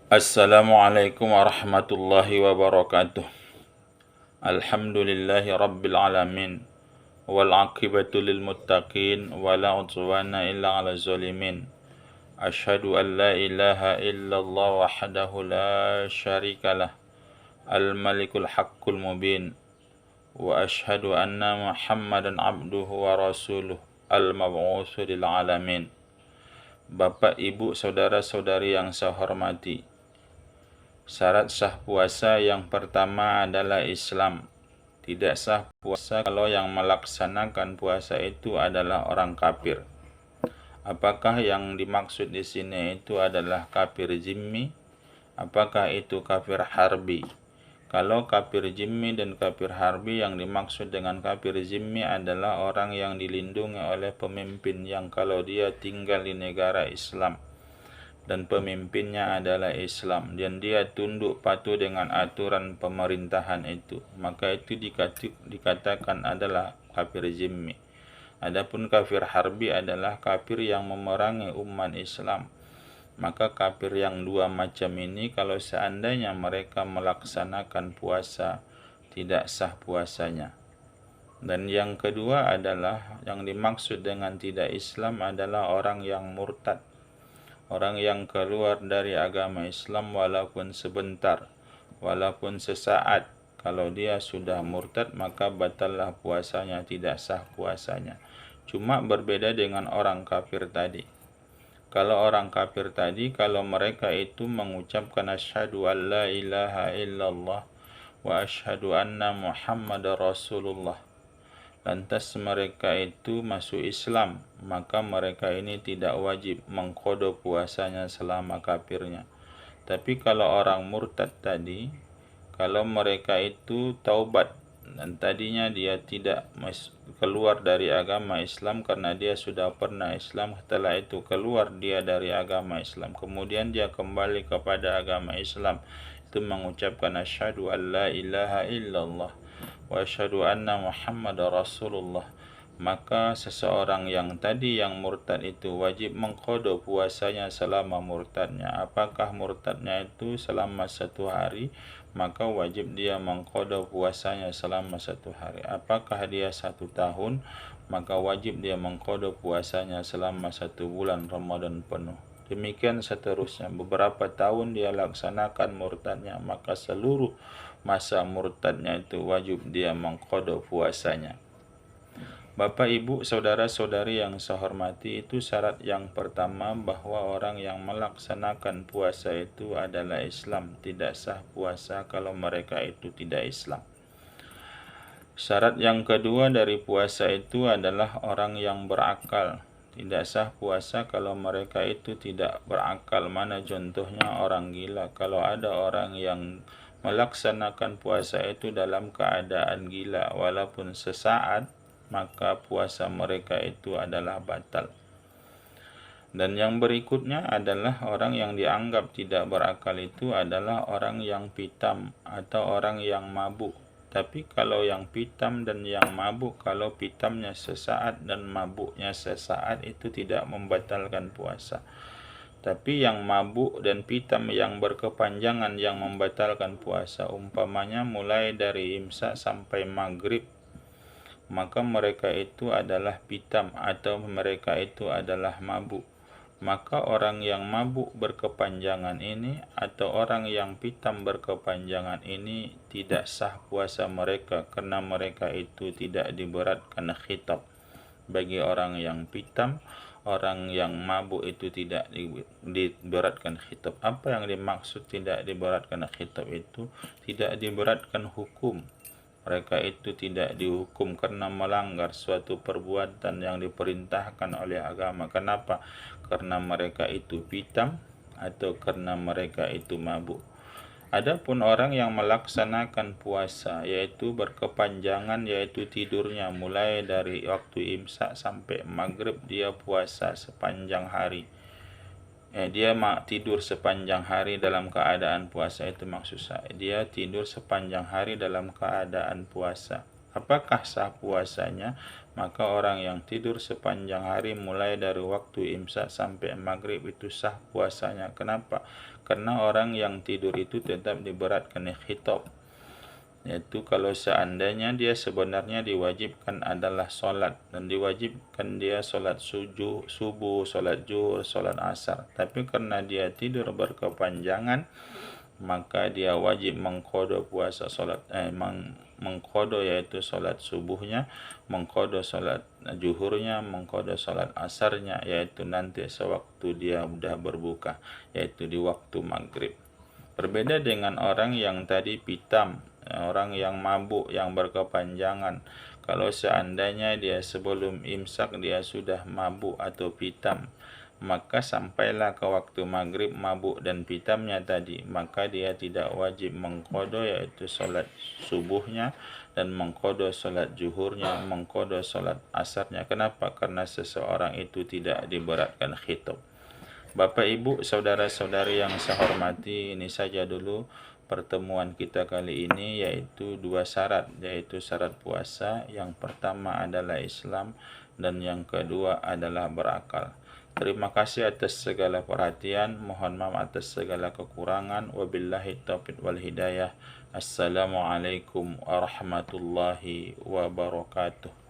Assalamualaikum warahmatullahi wabarakatuh. Alhamdulillahi rabbil alamin. Wal aqibatu lil muttaqin wala udwana illa 'alal zalimin. Asyhadu an la ilaha illallah wahdahu la syarikalah. Al malikul haqqul mubin. Wa asyhadu anna Muhammadan abduhu wa rasuluh al mab'utsu lil alamin. Bapak, Ibu, saudara-saudari yang saya hormati, syarat sah puasa yang pertama adalah Islam. Tidak sah puasa kalau yang melaksanakan puasa itu adalah orang kafir. Apakah yang dimaksud di sini itu adalah kafir zimmi? Apakah itu kafir harbi? Kalau kafir zimmi dan kafir harbi, yang dimaksud dengan kafir zimmi adalah orang yang dilindungi oleh pemimpin yang kalau dia tinggal di negara Islam dan pemimpinnya adalah Islam dan dia tunduk patuh dengan aturan pemerintahan itu, maka itu dikatakan adalah kafir zimmi. Adapun kafir harbi adalah kafir yang memerangi umat Islam. Maka kafir yang dua macam ini kalau seandainya mereka melaksanakan puasa, tidak sah puasanya. Dan yang kedua adalah yang dimaksud dengan tidak Islam adalah orang yang murtad. Orang yang keluar dari agama Islam walaupun sebentar, walaupun sesaat. Kalau dia sudah murtad, maka batallah puasanya, tidak sah puasanya. Cuma berbeda dengan orang kafir tadi. Kalau orang kafir tadi, kalau mereka itu mengucapkan asyhadu an la ilaha illallah wa asyhadu anna Muhammadar Rasulullah, lantas mereka itu masuk Islam, maka mereka ini tidak wajib mengqada puasanya selama kafirnya. Tapi kalau orang murtad tadi, kalau mereka itu taubat dan tadinya dia tidak keluar dari agama Islam karena dia sudah pernah Islam, setelah itu keluar dia dari agama Islam, kemudian dia kembali kepada agama Islam, itu mengucapkan asyhadu an la ilaha illallah wa asyhadu anna Muhammadar Rasulullah, maka seseorang yang tadi yang murtad itu wajib mengqada puasanya selama murtadnya. Apakah murtadnya itu selama 1 hari, maka wajib dia mengqada puasanya selama 1 hari. Apakah dia 1 tahun, maka wajib dia mengqada puasanya selama 1 bulan Ramadan penuh. Demikian seterusnya. Beberapa tahun dia laksanakan murtadnya, maka seluruh masa murtadnya itu wajib dia mengqada puasanya. Bapak, Ibu, saudara-saudari yang saya hormati, itu syarat yang pertama bahwa orang yang melaksanakan puasa itu adalah Islam. Tidak sah puasa kalau mereka itu tidak Islam. Syarat yang kedua dari puasa itu adalah orang yang berakal. Tidak sah puasa kalau mereka itu tidak berakal. Mana contohnya? Orang gila. Kalau ada orang yang melaksanakan puasa itu dalam keadaan gila walaupun sesaat, maka puasa mereka itu adalah batal. Dan yang berikutnya adalah orang yang dianggap tidak berakal itu adalah orang yang pitam atau orang yang mabuk. Tapi kalau yang pitam dan yang mabuk, kalau pitamnya sesaat dan mabuknya sesaat, itu tidak membatalkan puasa. Tapi yang mabuk dan pitam yang berkepanjangan yang membatalkan puasa, umpamanya mulai dari imsak sampai maghrib, maka mereka itu adalah pitam atau mereka itu adalah mabuk. Maka orang yang mabuk berkepanjangan ini atau orang yang pitam berkepanjangan ini tidak sah puasa mereka karena mereka itu tidak diberatkan khitab. Bagi orang yang pitam, orang yang mabuk itu tidak diberatkan khitab. Apa yang dimaksud tidak diberatkan khitab itu? Tidak diberatkan hukum. Mereka itu tidak dihukum karena melanggar suatu perbuatan yang diperintahkan oleh agama. Kenapa? Karena mereka itu pitam atau karena mereka itu mabuk. Adapun orang yang melaksanakan puasa, yaitu berkepanjangan, yaitu tidurnya mulai dari waktu imsak sampai maghrib, dia puasa sepanjang hari. Dia tidur sepanjang hari dalam keadaan puasa, itu maksud saya. Dia tidur sepanjang hari dalam keadaan puasa. Apakah sah puasanya? Maka orang yang tidur sepanjang hari mulai dari waktu imsak sampai maghrib itu sah puasanya. Kenapa? Karena orang yang tidur itu tetap diberatkan khitab, yaitu kalau seandainya dia sebenarnya diwajibkan adalah solat, dan diwajibkan dia solat subuh, solat zuhur, solat asar, tapi karena dia tidur berkepanjangan, maka dia wajib mengqada puasa mengqada, yaitu solat subuhnya, mengqada solat zuhurnya, mengqada solat asarnya, yaitu nanti sewaktu dia sudah berbuka, yaitu di waktu maghrib. Berbeda dengan orang yang tadi pitam, orang yang mabuk, yang berkepanjangan. Kalau seandainya dia sebelum imsak dia sudah mabuk atau pitam, maka sampailah ke waktu maghrib mabuk dan pitamnya tadi, maka dia tidak wajib mengqada, yaitu solat subuhnya, dan mengqada solat zuhurnya, mengqada solat asarnya. Kenapa? Karena seseorang itu tidak diberatkan khitab. Bapak, Ibu, saudara-saudari yang saya hormati, ini saja dulu pertemuan kita kali ini, yaitu dua syarat, yaitu syarat puasa. Yang pertama adalah Islam dan yang kedua adalah berakal. Terima kasih atas segala perhatian, mohon maaf atas segala kekurangan. Wabillahi taufiq wal hidayah. Assalamualaikum warahmatullahi wabarakatuh.